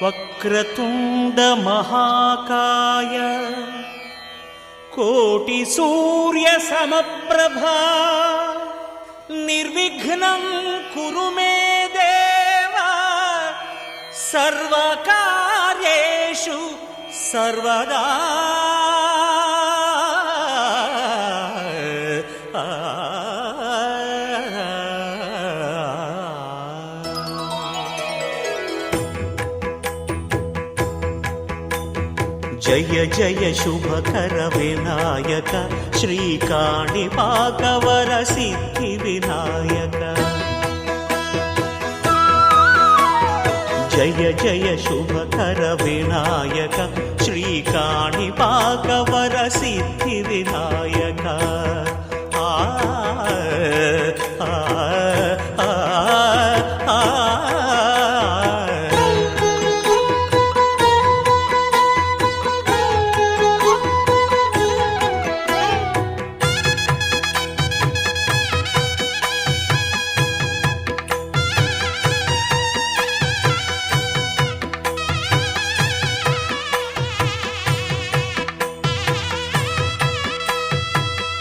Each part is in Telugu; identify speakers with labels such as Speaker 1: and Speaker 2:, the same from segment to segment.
Speaker 1: వక్రతుండ మహాకాయ కోటి సూర్య సమప్రభా నిర్విఘ్నం కురు మే దేవ సర్వకార్యేషు సర్వదా. జయ జయ శుభకర వినాయక శ్రీకాణిపాకవర సిద్ధి వినాయక. జయ జయ శుభకర వినాయక శ్రీకాణిపాకవర సిద్ధి వినాయక.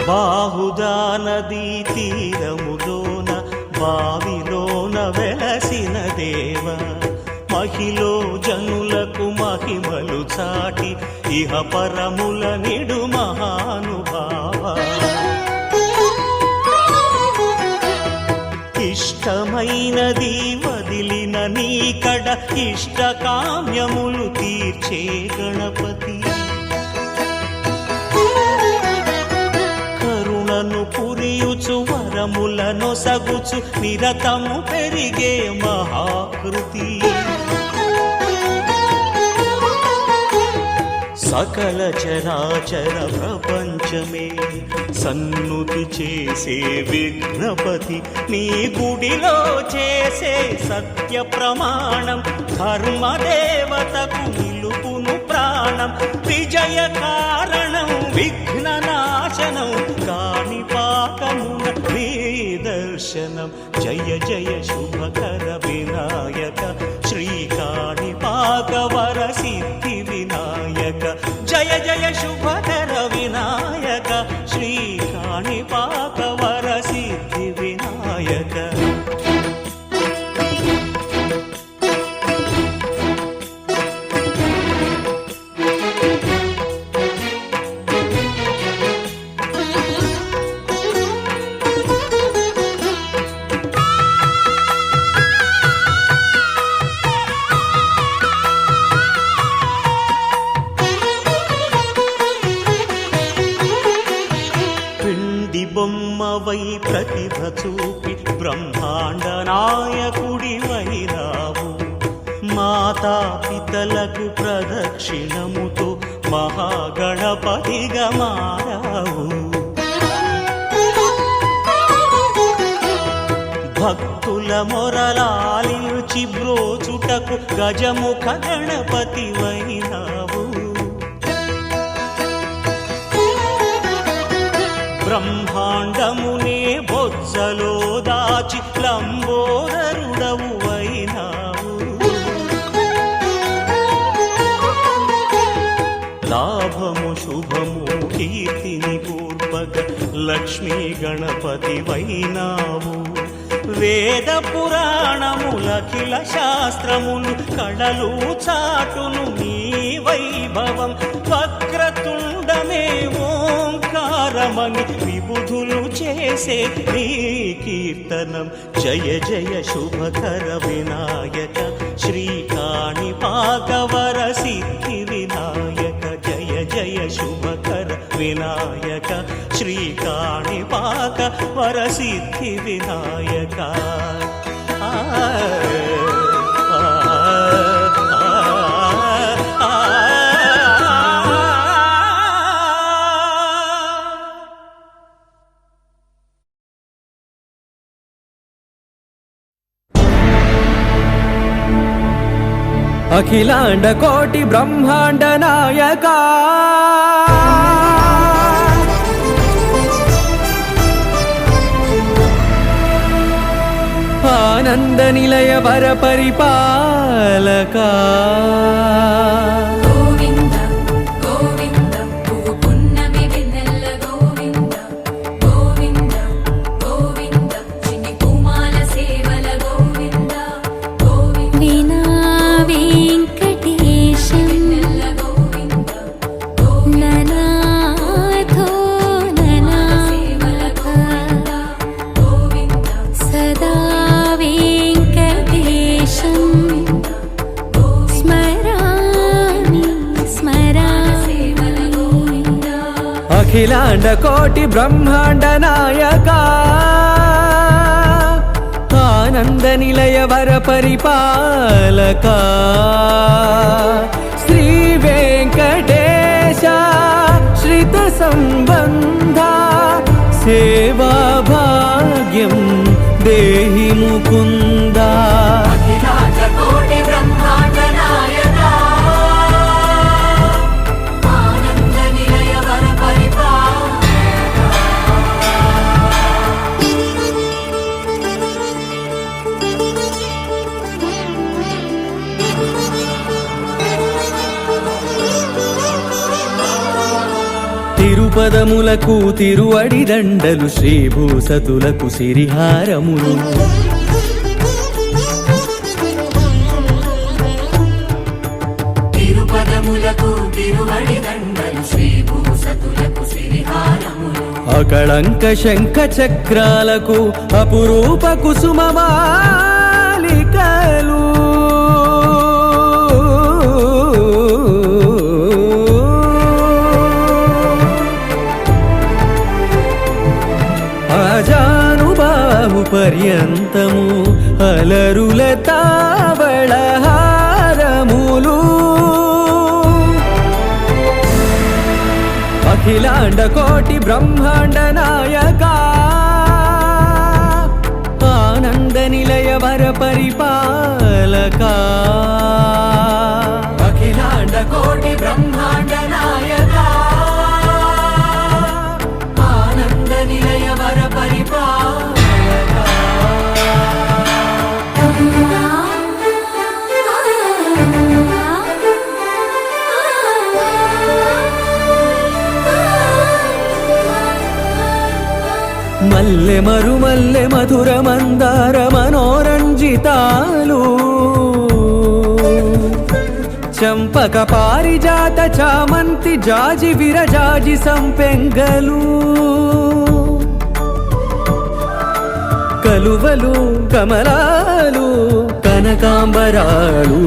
Speaker 1: బాహుదా నదీ తీరములోన బావిలోన వెలసిన దేవ మహిలో జనులకు మహిమలు చాటి ఇహ పరముల నిడు మహానుభావ. ఇష్టమైనది వదిలిన నీకడ ఇష్ట కామ్యములు తీర్చే గణపతి. పురియుచు వరములను సగుచు నిరతము పెరిగే మహాకృతి. సకల చరాచర ప్రపంచమే సన్నుతి చేసే విఘ్నపతి నీ గుడిలో చేసే సత్య ప్రమాణం ధర్మదేవతకు నిలుపును ప్రాణం. విజయ కారణం విఘ్న నాశనం కాణిపాకమున నీ దర్శనం. జయ జయ శుభకర వినాయక శ్రీకాణిపాకవర సిద్ధి వినాయక. జయ జయ శుభకర వినాయక శ్రీకాణిపాకవర సిద్ధి వినాయక. బొమ్మవై ప్రతిభ చూపి బ్రహ్మాండ నాయకుడి వైరావు. మాతా పితలకు ప్రదక్షిణముతో మహాగణపతిగా మారావు. భక్తుల మొరలాలించి బ్రోచుటకు గజముఖ గణపతి వైరావు. బ్రహ్మాండమునే బొజ్జలో దాచి లంబోదరుడవు అయినావు. లాభము శుభము కీర్తిని పూర్వక లక్ష్మీ గణపతి వైనావు. వేద పురాణములఖిల శాస్త్రములు కళలు చాటును నీ వైభవం. వక్రతుండమే ఓంకారమని విబుధులు చేసే నీ కీర్తనం. జయ జయ శుభకర వినాయక శ్రీకాణిపాకవర సిద్ధి వినాయక. జయ జయ శుభకర వినాయక శ్రీకాణిపాకవర సిద్ధి వినాయక.
Speaker 2: అఖిలాండ కోటి బ్రహ్మాండ నాయక ఆనంద ఆనంద నిలయ వర పరిపాలక
Speaker 3: గోవింద గోవింద పువ్వు పున్నమి వెన్నెల గోవింద గోవింద గోవింద చిన్ని కుమాల సేవల గోవింద గోవింద వీణా వెంకటేశం వెన్నెల గోవింద ననాథో ననా సేవల గోవింద గోవింద సదా వెంకటేశం స్మరామి స్మరామి
Speaker 2: అఖిలాండ కోటి బ్రహ్మాండ నాయక ఆనంద నిలయ వర పరిపాలక శ్రీ వెంకటేశ శ్రిత సంబంధ సేవా భాగ్యం దేహి ముకుంద
Speaker 3: అఖిలాండ కోటి బ్రహ్మాండ నాయక ఆనంద నిలయ వర
Speaker 2: తిరుపదములకు తిరువడి దండలు శ్రీభూసతులకు సిరిహారములు
Speaker 3: తిరుపదములకు తిరువడి దండలు శ్రీభూసతులకు సిరిహారములు
Speaker 2: అకళంక శంఖ చక్రాలకు అపురూప కుసుమమాలికలు ఆజానుబాహు పర్యంతము అలరుల తావళహారములు అఖిలాండ కోటి బ్రహ్మాండ నాయక ఆనంద నిలయ వర పరిపాలక అఖిలాండ కోటి బ్రహ్మాండ నాయక ఆనంద నిలయ వర పరిపాలక మల్లె మరుమల్లె మధుర మందార మనోరంజితాలు చంపక పారిజాత చామంతి జాజి విరజాజి సంపెంగలు కలువలు కమలాలు కనకాంబరాలు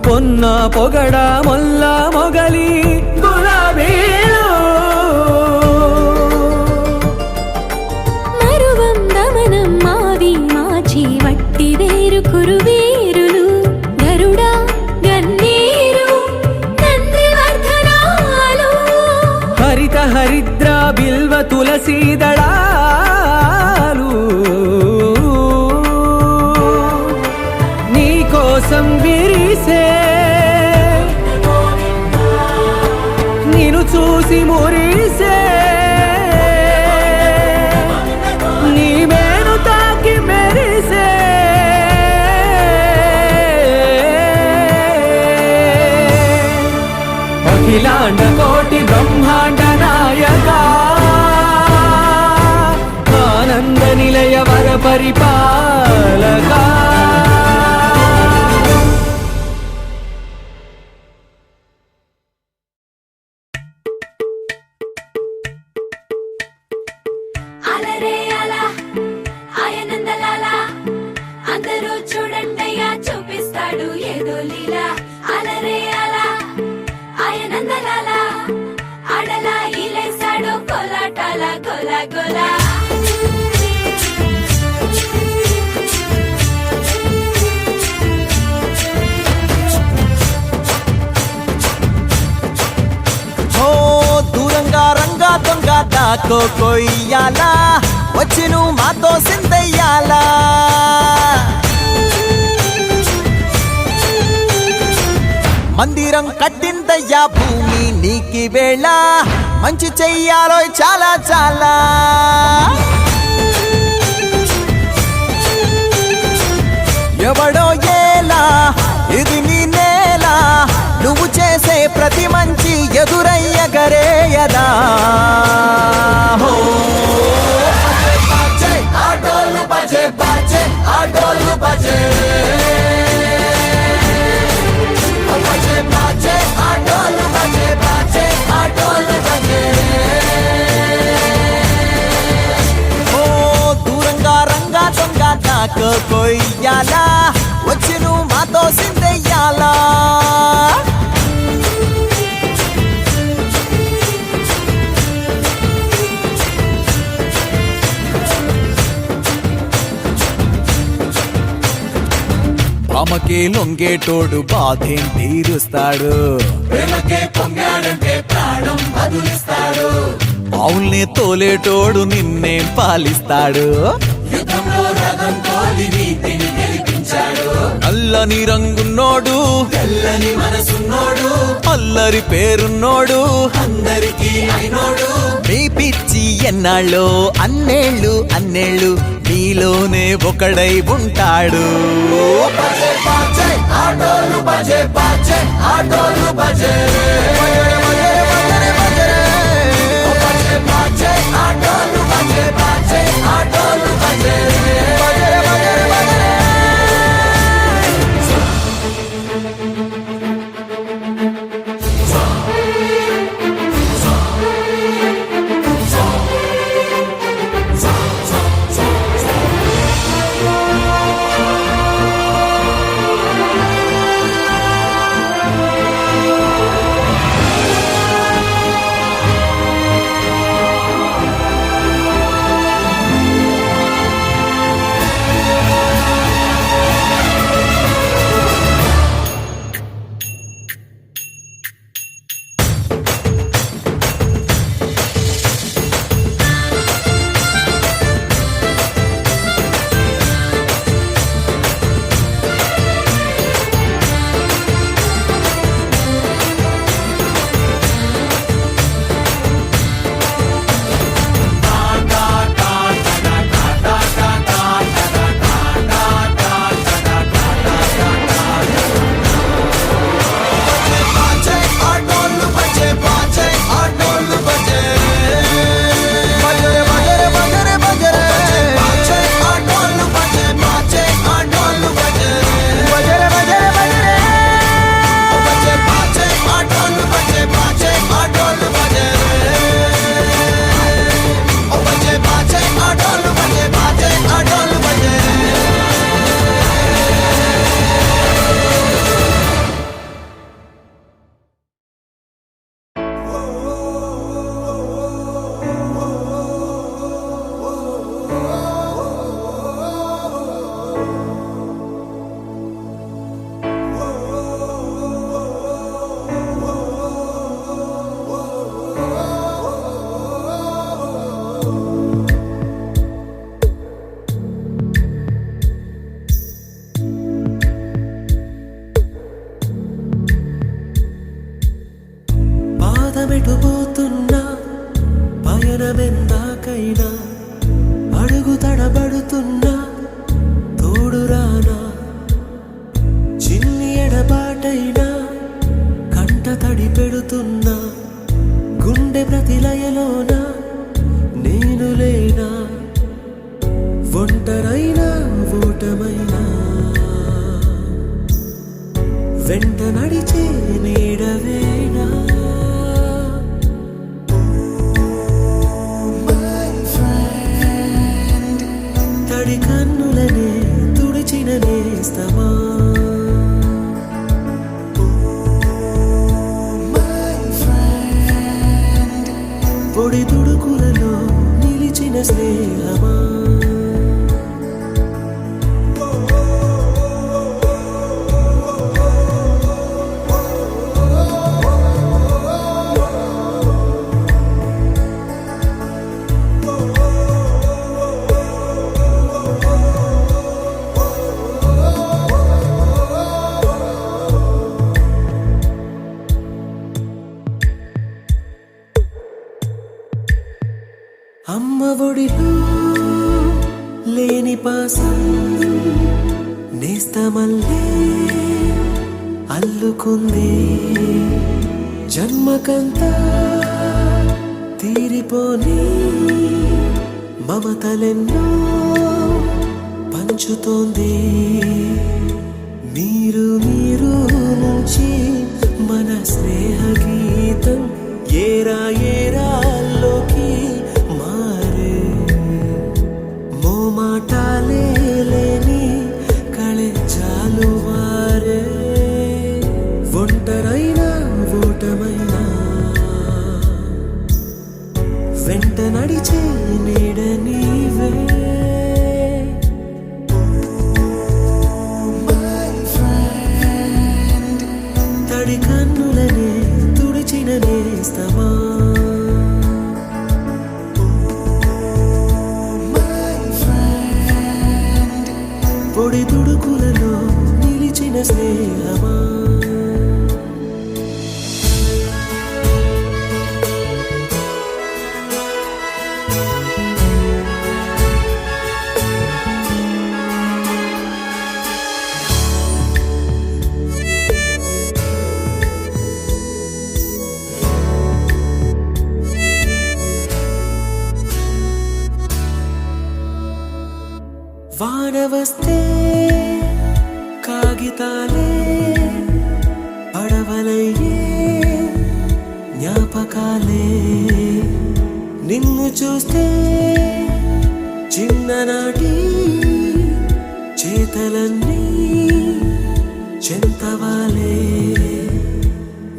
Speaker 2: పొన్న పొగడ మొల్ల మొగలి గులాబీలు
Speaker 3: మరువం దమనం మావి మాచి వట్టి వేరు కురువీరులు గరుడా గన్నీరు నందివర్ధనాలు
Speaker 2: హరిత హరిద్ర బిల్వ తులసీ దళాలు నీ కోసం విరిసే నిన్ను చూసి మురిసే నీ మేను తాకి మెరిసే అఖిలాండ కోటి బ్రహ్మాండ నాయక ఆనంద నిలయ వర పరిపాలక
Speaker 3: అలరే అలా ఆయనందలాల అందరూ చూడండయ్యా చూపిస్తాడు ఏదో లీలా అలరే అలా ఆయనందలాల అడలా ఇలేసాడు కోలాటాల గోలా గోలా
Speaker 4: ఓ దూరంగా రంగా దొంగ దాకో కొయ్యాలా వచ్చి నువ్వు మాతో సిందయ్యాలా మందిరం కట్టిందయ్యా భూమి నీకి వేళ మంచి చెయ్యాలో చాలా చాలా ఎవడో ఏలా ఇది నీ నేల నువ్వు చేసే ప్రతి మంచి ఎదురయ్యగరేయదా హో బజే ఆటోలు బజే బజే ఆటోలు బజే బజే బజే ఆటోలు బజే బజే ఆటోలు బజే ఓ దూరంగా రంగా దొంగ నాకు కొయ్యాలా వచ్చి నువ్వు మాతో సిందెయ్యాలా ప్రేమకే లొంగేటోడు బాధేం తీరుస్తాడు ప్రేమకే పొంగాడంటే ప్రాణం బదులిస్తాడు అవుల్నే తోలేటోడు నిన్నేం పాలిస్తాడు యుద్ధంలో రథం తోలి నీతిని గెలిపించాడు నల్లని రంగున్నోడు తెల్లని మనసున్నోడు అల్లరి పేరున్నోడు అందరికీ అయినోడు మీ పిచ్చి ఎన్నాళ్ళు అన్నేళ్ళు అన్నేళ్ళు నీలోనే ఒకడై ఉంటాడు బజే బజే ఆటోలు బజే బజే ఆటోలు బజే బజే బజే ఆటోలు బజే బజే ఆటోలు బజే
Speaker 2: పాదమెటుపోతున్నా పయనమెందాకైనా అడుగు తడబడుతున్నా తోడురానా చిన్ని ఎడబాటైనా కంట తడి పెడుతున్నా గుండె ప్రతిలయలోన నేను లేనా ఒంటరైనా ఓటమైనా వెంట నడిచే నీడవేనా తడి కన్నులనే తుడిచిన నేస్తమా పొడి తుడుకులలో నిలిచిన స్నేహమా అమ్మ ఒడిలో లేని పాసం నేస్తమల్లే అల్లుకుంది జన్మకంతా తీరిపోని మమతలెన్నో పంచుతోంది మీరు నుంచి మన స్నేహ గీతం ఏరా ఏరాల్లోకి మారే మోమాటాలే లేని కళే చాలు వారే ఒంటరైనా ఓటమైనా వెంట నడిచే నీడ నీవే తడి కన్నులనే తుడిచిన నేస్తమా పొడి తుడుకులలో నిలిచిన స్నేహమా వాన వస్తే కాగితాలే పడవలయ్యే జ్ఞాపకాలే నిన్ను చూస్తే చిన్ననాటి చేతలన్నీ చెంతవాలే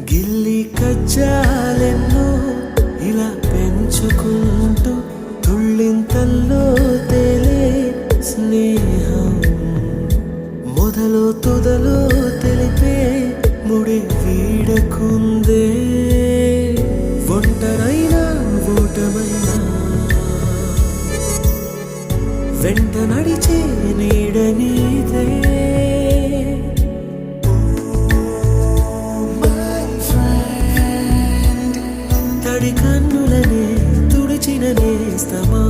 Speaker 2: గిల్లి కజ్జాలెన్నో ఇలా పెంచుకుంటూ తుళ్ళింతల్లో తేలే స్నేహం మొదలు తుదలో తెలిపే ముడి వీడకుందే ఒంటరైనా ఓటమైనా వెంట నడిచే నీడ నీదే తడి కన్నులనే తుడిచిన నేస్తమా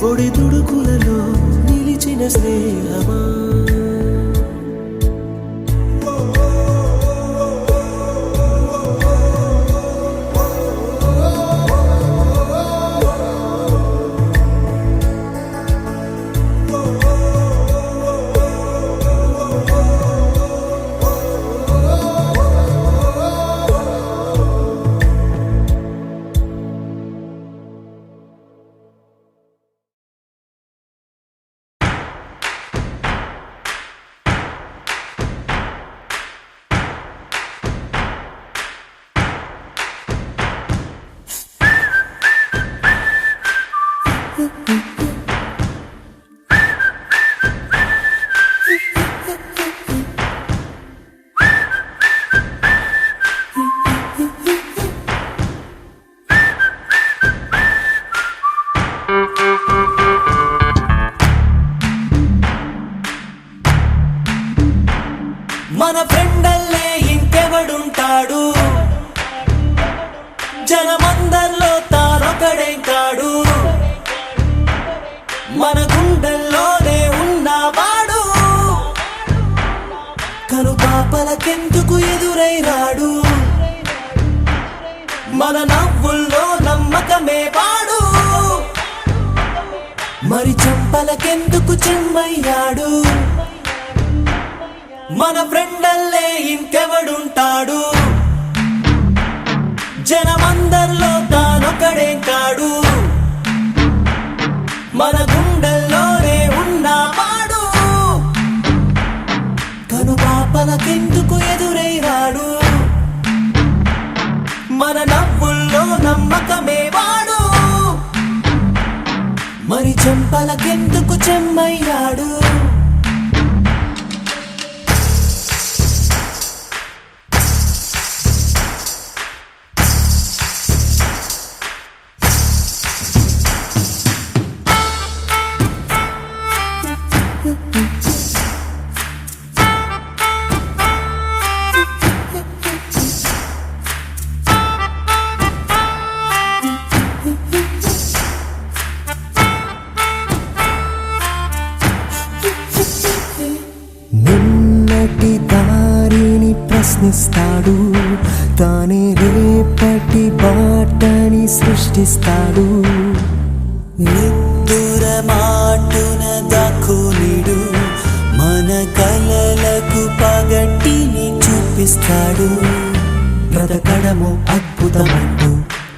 Speaker 2: పొడి తుడుకులలో నిలిచిన స్నేహమా
Speaker 1: మన ఫ్రెండల్లే ఇంకెవడుంటాడు జనమందరిలో తానొకడే కాడు మన గుండెల్లోనే ఉన్నవాడు కను పాపలకెందుకు ఎదురైనాడు మన నవ్వుల్లో నమ్మకమే వాడు మరి చెంపలకెందుకు చెమ్మయ్యాడు మన ఫ్రెండల్లే ఇంకెవడుంటాడు జనమందరిలో తానొకడే కాడు మన గుండెల్లోనే ఉన్నవాడు కను పాపలకెందుకు ఎదురైనాడు మన నవ్వుల్లో నమ్మకమే వాడు మరి చెంపలకెందుకు చెమ్మయ్యాడు
Speaker 2: రానిస్తాడు, తానే రేపటి బాటని సృష్టిస్తాడు.
Speaker 1: నిద్దుర మాటున దాక్కునిడు, మన కలలకు పగటిని చూపిస్తాడు. బ్రతకడము అద్భుతమంటూ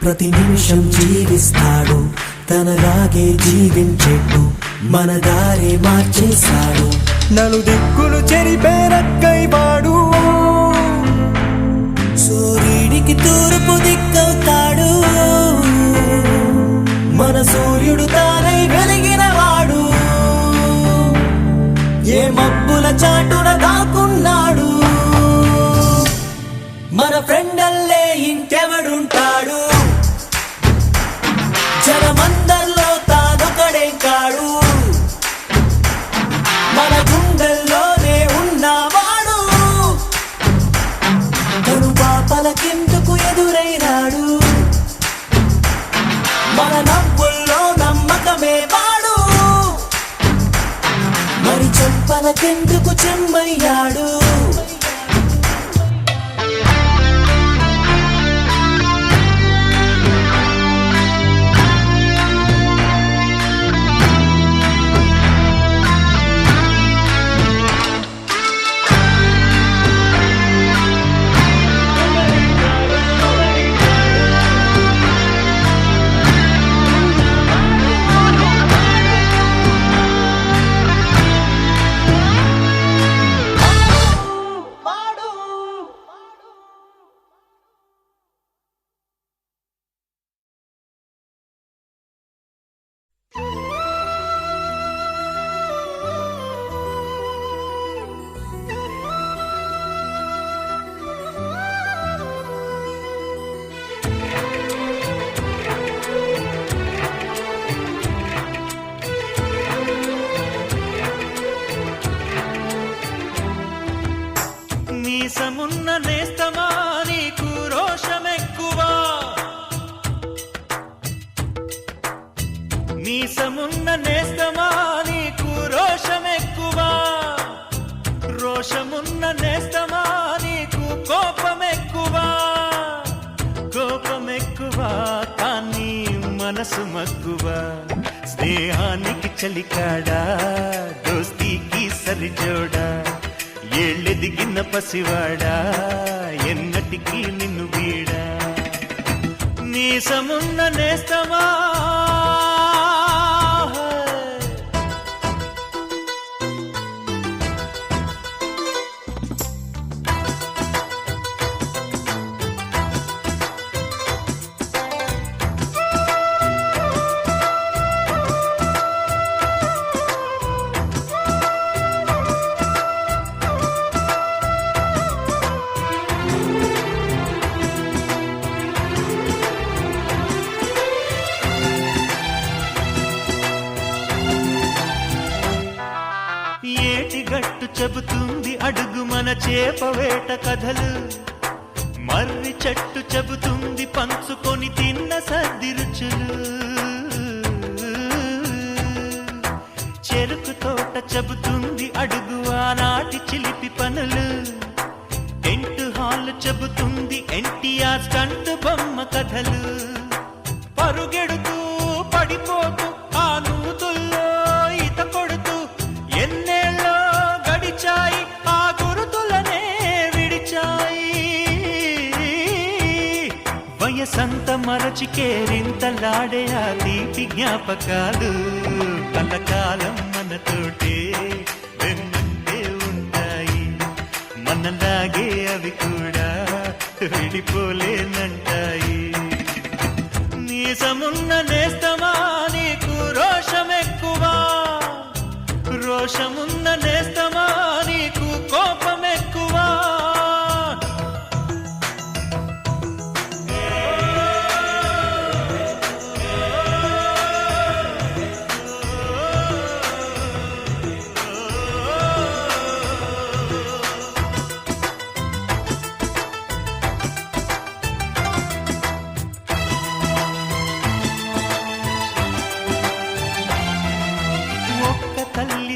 Speaker 1: ప్రతి నిమిషం జీవిస్తాడు, తనలాగే జీవించేట్టు మన దారి మార్చేశాడు.
Speaker 2: నలుదిక్కులు చెరిపేరక్కై వాడు,
Speaker 1: సూర్యుడికి తూర్పు దిక్కవుతాడు, మన సూర్యుడు తానై వెలిగిన వాడు. ఏ మబ్బుల చాటున దాక్కున్నాడు, మన ఫ్రెండల్లే ఇంకెవడుంటాడు. జనమందరిలో తానొకడే కాడు, మన గుండెల్లోనే ఉన్నవాడు. తను పాపలకెందుకు ఎదురైనాడు, మన నవ్వుల్లో నమ్మకమే వాడు. మరి చెంపలకెందుకు చెమ్మయ్యాడు.
Speaker 5: మీసమున్న నేస్తమా నీకు రోషమెక్కువా, మీసమున్న నేస్తమా నీకు రోషమెక్కువా, రోషమున్న నేస్తమా నీకు కోపమెక్కువా, కోపమెక్కువా కానీ మనసు మక్కువా. స్నేహానికి చలికాడా, దోస్తీకి సరిజోడా, ఏళ్ళెదిగిన పసివాడా ఎన్నటికీ నిన్ను వీడా. మీసమున్న నేస్తమా ఏటిగట్టు చెబుతుంది అడుగు మన చేపవేట కథలు, మర్రి చెట్టు చెబుతుంది పంచుకొని తిన్న సద్ది రుచులు, చెరుకు తోట చెబుతుంది అడుగు ఆనాటి చిలిపి పనులు, టెంట్ హాల్ చెబుతుంది ఎన్టీఆర్ స్టంట్ బొమ్మ కథలు. పరుగెడుతూ పడిపోతూ ఆ నూతుల్లో ఈత కొడుతూ ఎన్నేళ్ళో గడిచాయి, ఆ గురుతులనే విడిచాయి. వయసంత మరచి కేరింతలాడే ఆ తీపి జ్ఞాపకాలు కలకాలం మనతోటే వెన్నంటే ఉంటాయి. మనలాగే అవి కూడా విడిపోలేనంటాయి. మీసమున్న నేస్తమా నీకు రోషమెక్కువా, రోషమున్న నేస్తమా నీకు కోపమెక్కువా.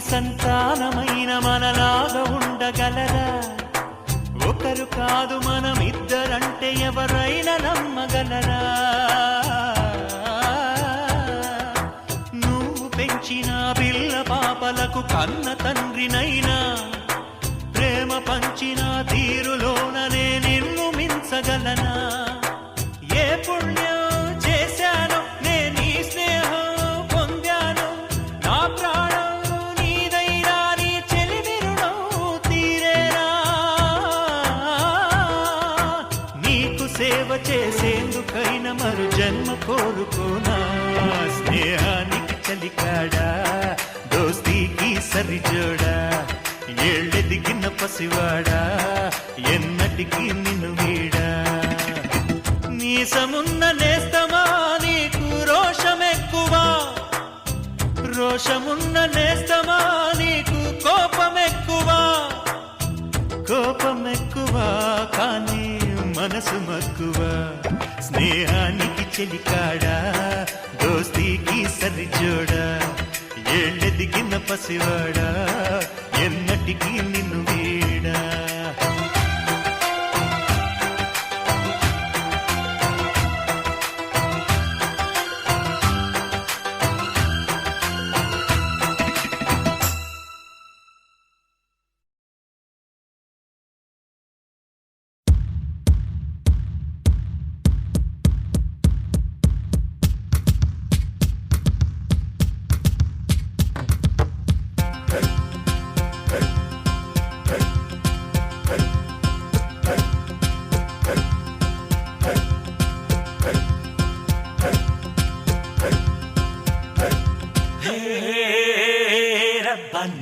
Speaker 5: సంతానమైన మనలాగా ఉండగలరా, ఒకరు కాదు మనం ఇద్దరంటే ఎవరైనా నమ్మగలరా? నువ్వు పెంచిన పిల్ల పాపలకు కన్న తండ్రినైనా ప్రేమ పంచిన తీరులోననే నిన్ను మించగలనా? ఏ పుణ్యం చేశాను నేను నీ స్నేహం పొందాను, నా ప్రాణం నీదైనా నీ చెలిమి రుణం తీరేనా? నీకు సేవ చేసేందుకైనా మరు జన్మ కోరుకోనా? స్నేహానికి చలికాడా, దోస్తీకి సరిజోడా, ఏళ్ళెదిగిన పసివాడా, ఎన్నటికీ నిన్ను వీడా? నీసమున్న నేస్తమా నీకు రోషమెక్కువా, రోషమున్న నేస్తమా నీకు కోపమెక్కువా, కోపమెక్కువా కానీ మనసు మక్కువ. స్నేహానికి చెలికాడా, దోస్తీకి సరిజోడా, ఏళ్ళెదిగిన పసివాడా, ఎన్నటికీ నిన్ను వీడా?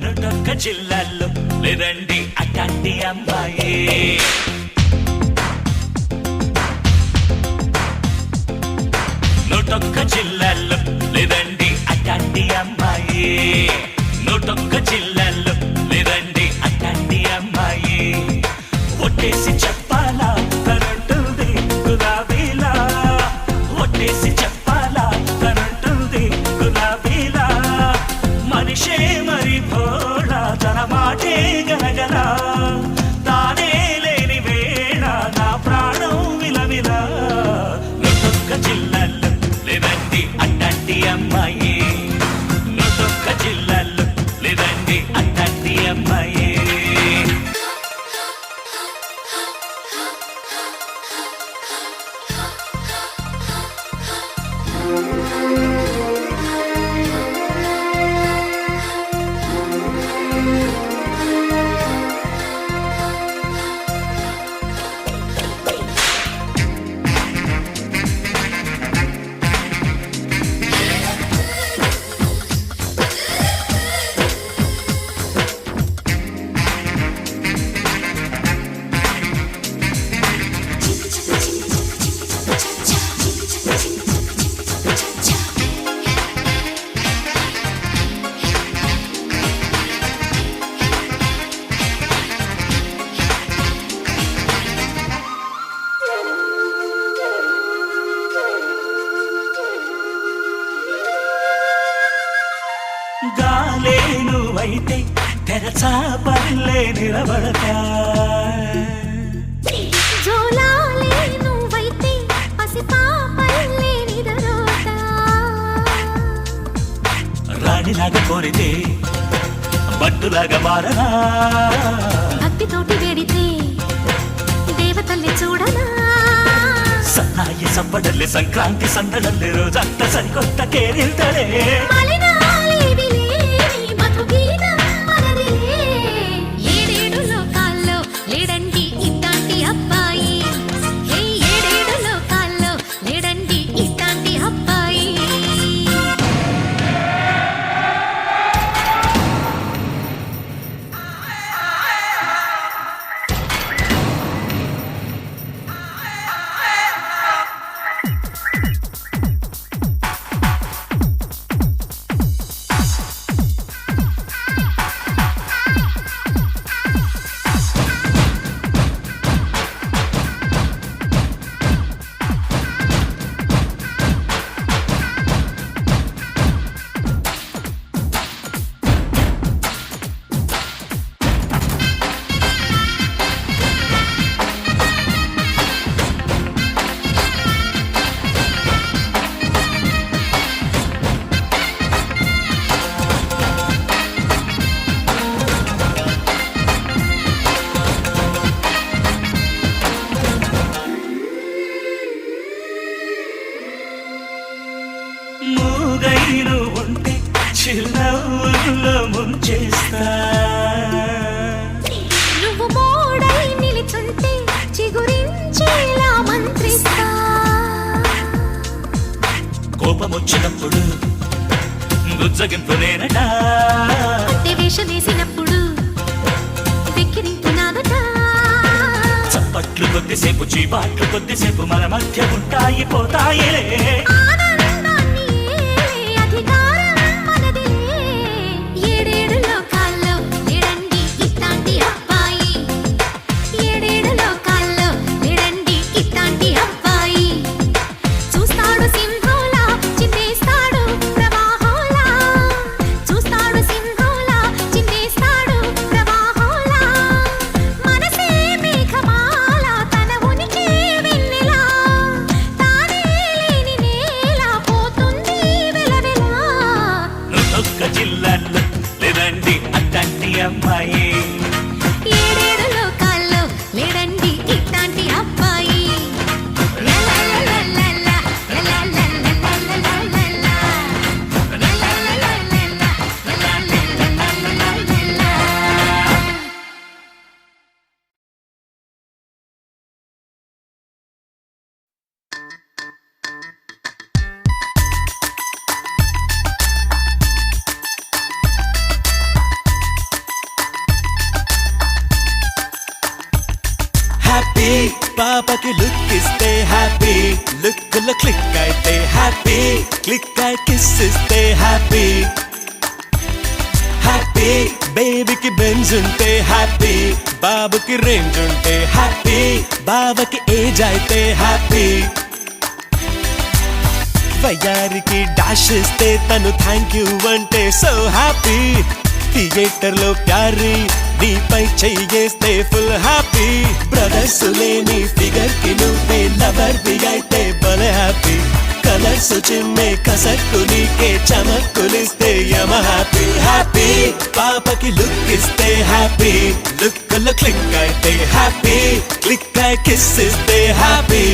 Speaker 6: నూటొక్క జిల్లాల్లో లేదండి అట్లాంటి అమ్మాయి. నూటొక్క జిల్లాల్లో లేదండి అట్లాంటి అమ్మాయి. నూటొక్క జిల్లాల్లో లేదండి అట్లాంటి అమ్మాయి. ఒట్టేసి చెప్పాలా తనంటుంది గులాబీలా, ఒట్టేసి చెప్పాలా తనంటుంది గులాబీలా. మనిషే మరి భోళా, తన మాటే గలగల, తానే లేని వేళ నా ప్రాణం విలవిలా. నూటొక్క జిల్లాల్లో లేదండి అట్లాంటి అమ్మాయి. నూటొక్క జిల్లాల్లో లేదండి అట్లాంటి అమ్మాయి. గాలే నువ్వైతే తెరచా పల్లె నిలబడతా.
Speaker 3: జోలాలే నువ్వైతే పసిపాపల్లే నిదరోతా.
Speaker 6: రాణిలాగా కోరితే బట్టులాగా మారనా,
Speaker 3: భక్తితోటి వేడితే దేవతల్ని చూడనా.
Speaker 6: సన్నాయి సప్పడల్లే సంక్రాంతి సందడల్లే రోజంత సరికొత్త కేరింతలే.
Speaker 3: మలినాలేవి లేని మధుగీతం మనదిలే. ఏడేడు లోకాల్లో లేడండి ఇట్లాంటి అబ్బాయి. హే ఏడేడు లోకాల్లో లేడండి ఇట్లాంటి అబ్బాయి.
Speaker 6: చేస్తా
Speaker 3: నువ్వు మోడై నిలిచుంటే చిగురించేలా మంత్రిస్తా
Speaker 6: కోపం వచ్చినప్పుడు గుజ్జగింపు నేనట
Speaker 3: అంటే వేషం వేసినప్పుడు వెక్కిరింపు నాదట
Speaker 6: చప్పట్లు కొద్దిసేపు చీపాట్లు కొద్దిసేపు మన మధ్య ఉంటాయి పోతాయిలే
Speaker 3: ఆనందాన్ని అధికారం మనదిలే ఏడేడు లోకాల్లో లేడండి ఇట్లాంటి అబ్బాయి ఏడేడు లోకాల్లో లేడండి ఇట్లాంటి అబ్బాయి చూస్తాడు సింహంలా చిందేస్తాడు ప్రవాహంలా చూస్తాడు సింహంలా చిందేస్తాడు ప్రవాహంలా మనసే మేఘమాల తన ఉనికి వెన్నెలా తానే లేని నేల పోతుంది వెలవెలా
Speaker 6: నొక్క జిల్లాల్లో లేదండి అట్లాంటి అమ్మాయి
Speaker 3: ఏడేడు లోకాల్లో లేడండి ఇట్లాంటి అబ్బాయి లలలలలల, లలలలలలలలల. లలలలలల, లలలలలలలల.
Speaker 2: హ్యాపీ పాపకి లుక్ ఇస్తే హ్యాపీ లుక్ లో క్లిక్ అయితే హ్యాపీ క్లిక్ అయి కిస్ ఇస్తే హ్యాపీ హ్యాపీ బేబీకి బెంజ్ ఉంటే హ్యాపీ బాబుకి రేంజ్ ఉంటే హ్యాపీ బావకి ఏజ్ అయితే హ్యాపీ వయ్యారికి డాష్ ఇస్తే తను థ్యాంక్ యూ అంటే సో హ్యాపీ థియేటర్ లో ప్యారీ నీపై చెయ్యేస్తే ఫుల్ హ్యాపీ బ్రదర్స్ లేని ఫిగర్ కి నువ్వే లవర్ వి అయితే భలే హ్యాపీ కలర్స్ చిమ్మే కసక్కు నీకే చమక్కులిస్తే యమ హ్యాపీ హ్యాపీ పాపకి లుక్ ఇస్తే హ్యాపీ లుక్ లో క్లిక్ అయితే హ్యాపీ క్లిక్ అయి కిస్ ఇస్తే happy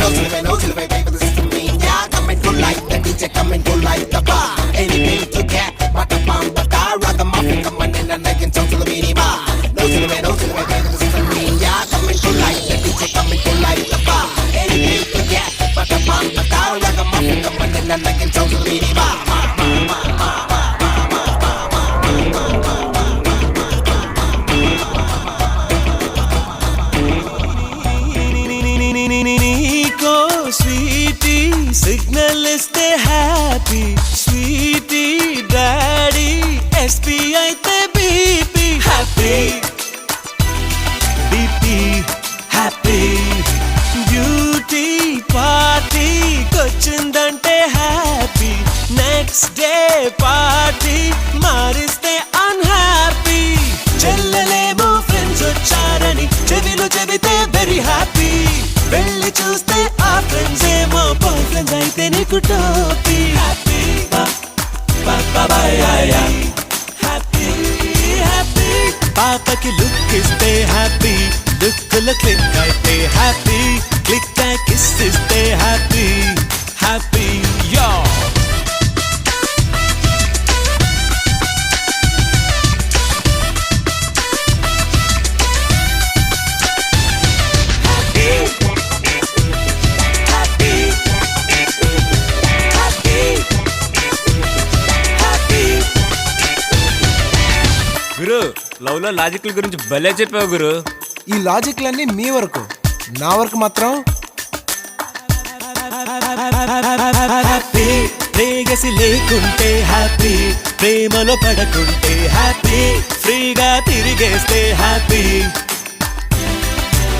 Speaker 7: No to the man, no to the man, baby, this is me. Yeah, come and go like the DJ, come and go like the bar. Anything to get, but the bomb, but I rather muffin, come on in and I can talk to the mini bar. No to the man, no to the man, baby, this is me. Yeah, come and go like the DJ, come and go like the bar. Anything to get, but the bomb, but I rather muffin, come on in and I can talk to the mini bar.
Speaker 2: నీకో స్వీటీ సిగ్నల్ ఇస్తే హ్యాపీ స్వీటీ డాడీ ఎస్పీ అయితే BP happy BP happy beauty పార్టీకొచ్చిందంటే హ్యాపీ నెక్స్ట్ డే పార్టీ మారిస్తే అన్హ్యాపీ చెల్లెలేమో ఫ్రెండ్స్ వచ్చారని చెవిలో చెబితే వెరీ హ్యాపీ వెళ్ళి చూస్తే ఆ ఫ్రెండ్స్ ఏమో బాయ్ ఫ్రెండ్స్ అయితే నీకు టోపీ హ్యాపీ హ్యాపీ హ్యాపీ పాపకి లుక్ ఇస్తే హ్యాపీ లుక్ లో క్లిక్ అయితే హ్యాపీ క్లిక్ కిస్ ఇస్తే హ్యాపీ హ్యాపీ యో
Speaker 8: గురు లవ్ లో లాజిక్ల గురించి భలే చెప్పావు గురు.
Speaker 9: ఈ లాజిక్లన్నీ మీ వరకు, నా వరకు మాత్రం
Speaker 2: హ్యాపీ ప్రేయసి లేకుంటే హ్యాపీ ప్రేమలో పడకుంటే హ్యాపీ ఫ్రీగా తిరిగేస్తే హ్యాపీ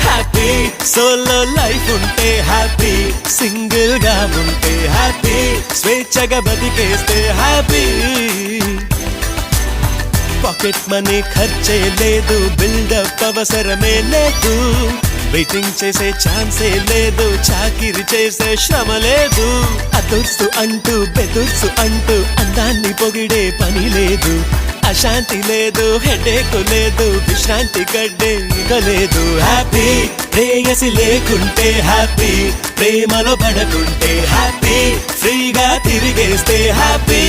Speaker 2: హ్యాపీ సోలో లైఫ్ ఉంటే హ్యాపీ సింగిల్ గా ఉంటే హ్యాపీ స్వేచ్ఛగా బతికేస్తే హ్యాపీ పాకెట్ మనీ ఖర్చే లేదు బిల్డప్ అవసరమే లేదు వెయిటింగ్ చేసే ఛాన్సే లేదు చాకిరి చేసే శ్రమ లేదు అదుర్సు అంటూ బెదుర్సు అంటూ అందాన్ని పొగిడే పని లేదు అశాంతి లేదు హెడేక్ లేదు విశ్రాంతి గడ్డే ఇక లేదు హ్యాపీ ప్రేయసి లేకుంటే హ్యాపీ ప్రేమలో పడకుంటే హ్యాపీ ఫ్రీగా తిరిగేస్తే హ్యాపీ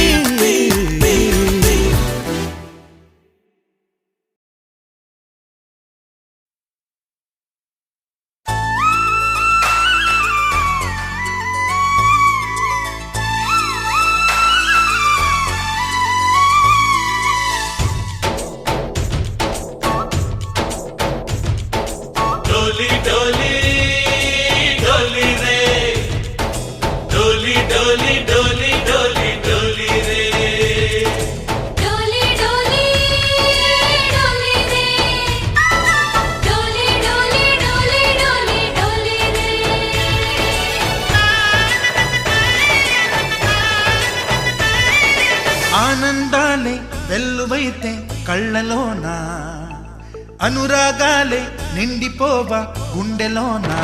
Speaker 6: డోలి డోలి డోలి రే డోలి డోలి డోలి డోలి డోలి రే
Speaker 3: డోలి డోలి డోలి రే డోలి డోలి డోలి డోలి డోలి రే
Speaker 5: ఆనందాలే వెల్లువైతే కళ్ళలోనా అనురాగాలే నిండిపోవా గుండెలోనా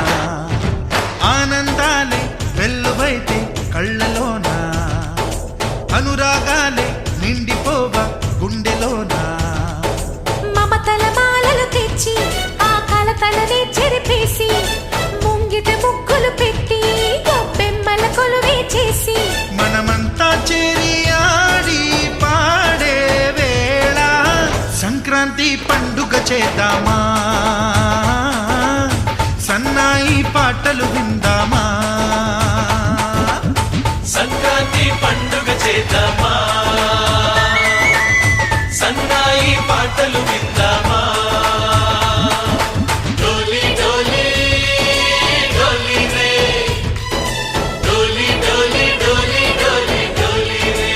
Speaker 5: ఆనందాలే వెల్లువైతే కళ్ళలోనా అనురాగాలే నిండిపోవా గుండెలోనా
Speaker 3: మమతల మాలలు తెచ్చి ఆ కలతలనే చెరిపేసి ముంగిట ముగ్గులు పెట్టి గొప్పెమ్మల కొలువే చేసి
Speaker 5: మనమంతా చేరి ఆడి పాడే వేళ సంక్రాంతి పండుగ చేద్దామా సన్నాయి పాటలు విందామా
Speaker 6: సంక్రాంతి పండుగ చేద్దామా సన్నాయి పాటలు విందామా డోలి డోలి డోలి రే డోలి డోలి డోలి డోలి డోలి రే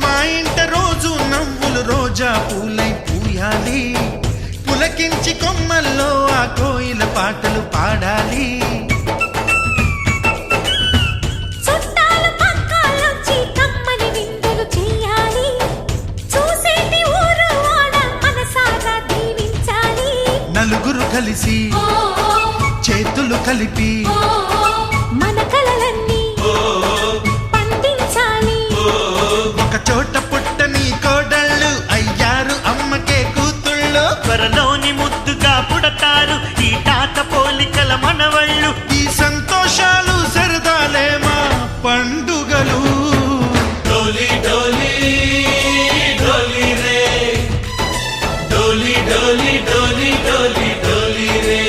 Speaker 5: మా ఇంట రోజు నవ్వులు రోజా పూలై పూయాలి పులకించి కొమ్మల్లో ఆ కోయిల పాటలు పాడాలి
Speaker 3: చుట్టాలు పక్కాలొచ్చి కమ్మని విందులు చెయ్యాలి చూసేటి ఊరు వాడ మనసారా దీవించాలి
Speaker 5: నలుగురు కలిసి చేతులు కలిపి
Speaker 3: మన కలలన్నీ పండించాలి
Speaker 5: ఒక చోట పుట్టని కోడళ్ళు అయ్యారు అమ్మకే కూతుళ్ళు
Speaker 6: త్వరలోని ముద్దుగా పుడతారు ఈ తాత పోలికల మనవళ్ళు
Speaker 5: ఈ సంతోషాలు సరదాలే మా పండుగలు
Speaker 6: డోలి డోలి డోలి రే డోలి డోలి డోలి డోలి డోలి రే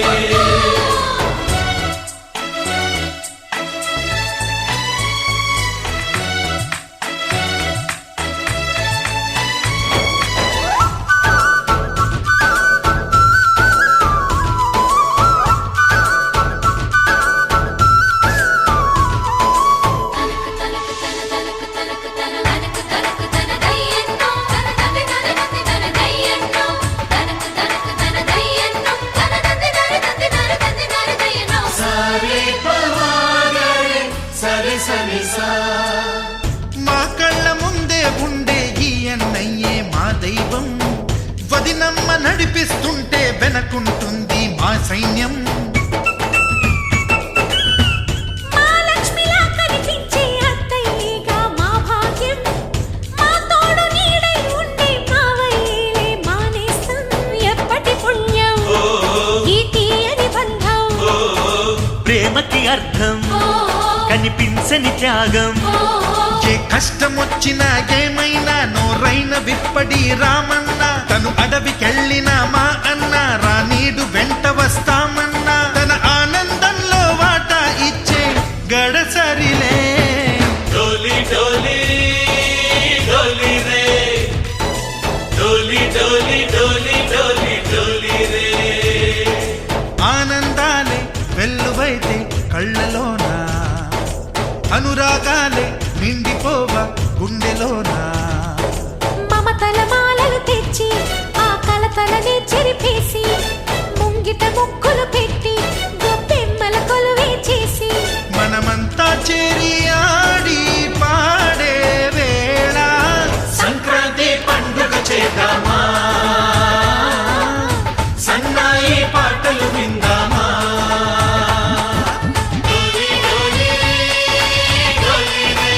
Speaker 5: మా కళ్ళ ముందే ఉండే ఈ అన్నయ్యే మా దైవం వదినమ్మ నడిపిస్తుంటే వెనకుంటుంది మా సైన్యం
Speaker 3: మా లక్ష్మిలా కనిపించే అత్తయ్యేగా మా భాగ్యం మా తోడు నీడై ఉండే మావయ్యేలే మా నేస్తం ఎప్పటి పుణ్యం ఈ తీయని బంధం
Speaker 6: ప్రేమకి అర్థం కనిపించని త్యాగం
Speaker 5: ఏ కష్టం వచ్చినా ఏమైనా నోరైన విప్పడి రామన్న తను అడవికెళ్ళిన మా అన్న రానీడు వెంట వస్తామన్నా తన ఆనందంలో వాటా ఇచ్చే గడసరిలే
Speaker 6: డోలి డోలి డోలి రే డోలి డోలి డోలి డోలి డోలి రే
Speaker 5: ఆనందాలే వెల్లువైతే కళ్ళలోనా అనురాగాలే నిండిపోవా గుండెలోనా
Speaker 3: మమతల మాలలు తెచ్చి ఆ కలతలనే చెరిపేసి ముంగిట ముగ్గులు పెట్టి గొప్పెమ్మల కొలువే చేసి
Speaker 5: మనమంతా చేరి ఆడి పాడే వేళ
Speaker 6: సంక్రాంతి పండుగ చేద్దామా సన్నాయి పాటలు విందామా డోలి డోలి డోలి రే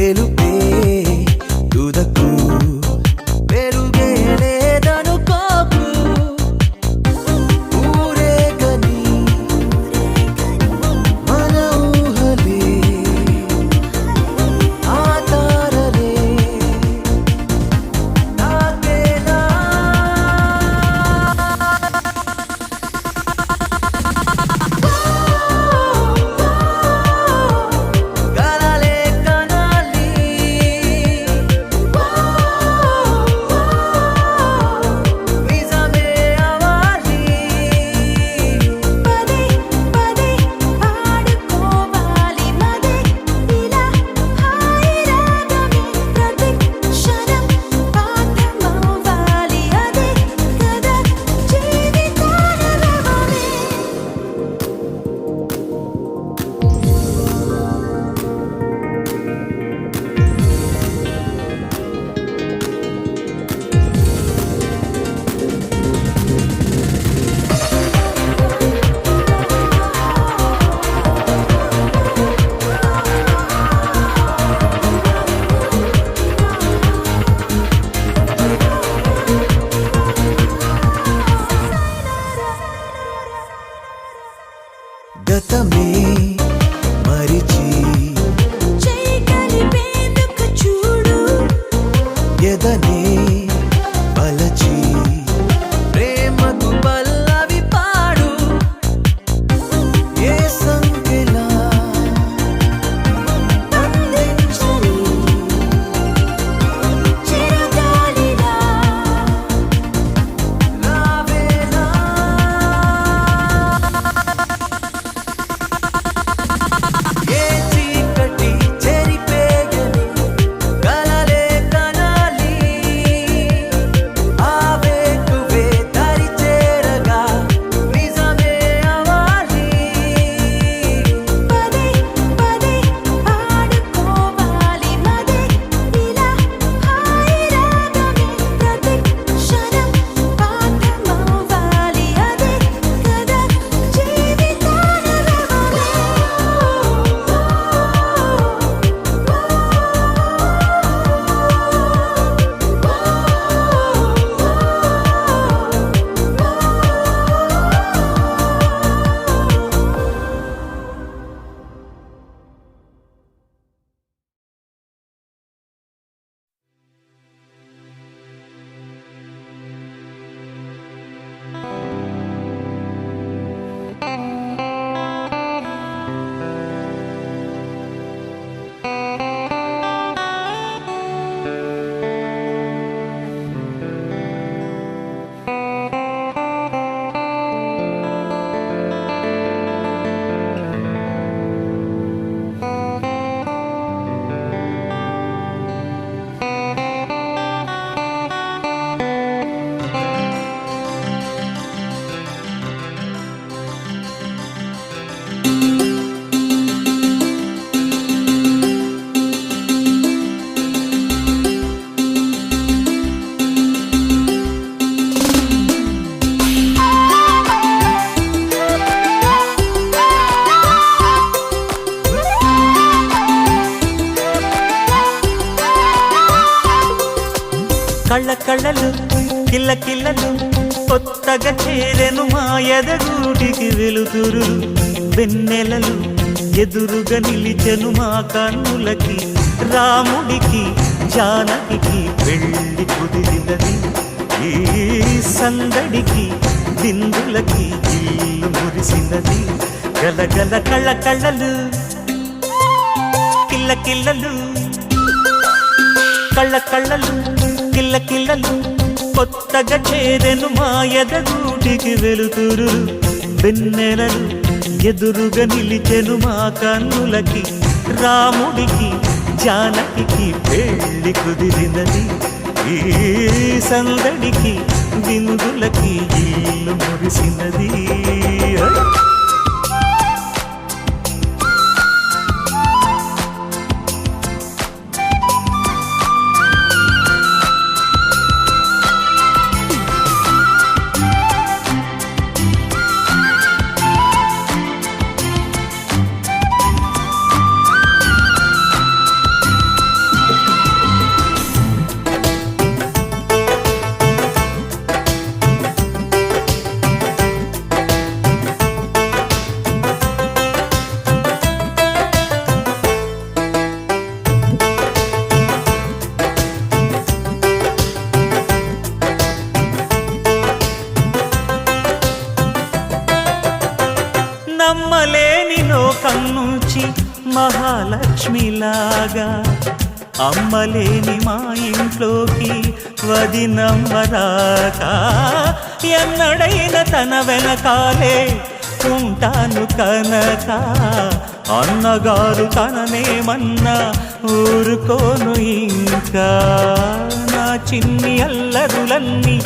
Speaker 4: గెలుపే తుదకు పెరుగే లేదనుకోకు ఊరేగని మన ఊహలే ఆ తారలే నాకేనా కలలే కనాలి నిజమే అవ్వాలి
Speaker 3: పదే పదే పాడుకోవాలి మదే ఇలా హాయి రాగమే ప్రతి క్షణం పాఠమవ్వాలి అదే కదా జీవితాన రవమే
Speaker 4: గతమే మరిచి
Speaker 3: చేయి కలిపేందుకు చూడు
Speaker 4: ఎదనే పలచి ప్రేమకు పల్లవి పాడు ఏ సంఖ్యలా
Speaker 3: అందించని చిరగాలిలా
Speaker 4: రావేలా ఏ చీకటి చెరిపేయని కలలే కనాలి ఆవేకువే దరి చేరగా నిజమే అవ్వాలి
Speaker 3: పదే పదే పాడుకోవాలి మదే ఇలా హాయి రాగమే ప్రతి క్షణం పాఠమవ్వాలి అదే కదా జీవితాన రవమే
Speaker 1: కళ్ళ కళ్ళలు కిల్ల కిల్లలు కొత్తగా చేరెను మా ఎదగూటికి వెలుతురు వెన్నెలలు ఎదురుగా నిలిచెను మా కన్నులకి రాముడికి జానకి పెళ్లి కుదిరినది ఈ సందడికి బిందులకి ఇల్లు మురిసినది గలగల కళ్ళ కళ్ళలు కిల్ల కిల్లలు కళ్ళ కళ్ళలు కిల్ల కిల్లలు కొత్తగా చేరెను మా ఎదగూటికి వెలుతురు వెన్నెలలు ఎదురుగా నిలిచెను మా కన్నులకి రాముడికి జానకి పెళ్లి కుదిరినది ఈ సందడికి విందులకి ఇల్లు మురిసినది
Speaker 10: మహాలక్ష్మిలాగా అమ్మలేని మా ఇంట్లోకి వదినమ్మరాక ఎన్నడైన తన వెనకాలే ఉంటాను కనుక అన్నగారు తననేమన్నా ఊరుకోను ఇంకా నా చిన్ని అల్లరులన్నీ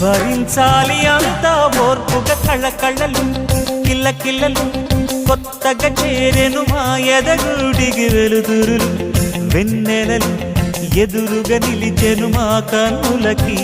Speaker 10: భరించాలి అంతా ఓర్పుగా కళ్ళకళ్ళలు కిల్లకిల్లలు కొత్తగా చేరెను మా ఎదగుడికి వెలుతురులు వెన్నెలలు ఎదురుగా నిలిచెను మా కన్నులకి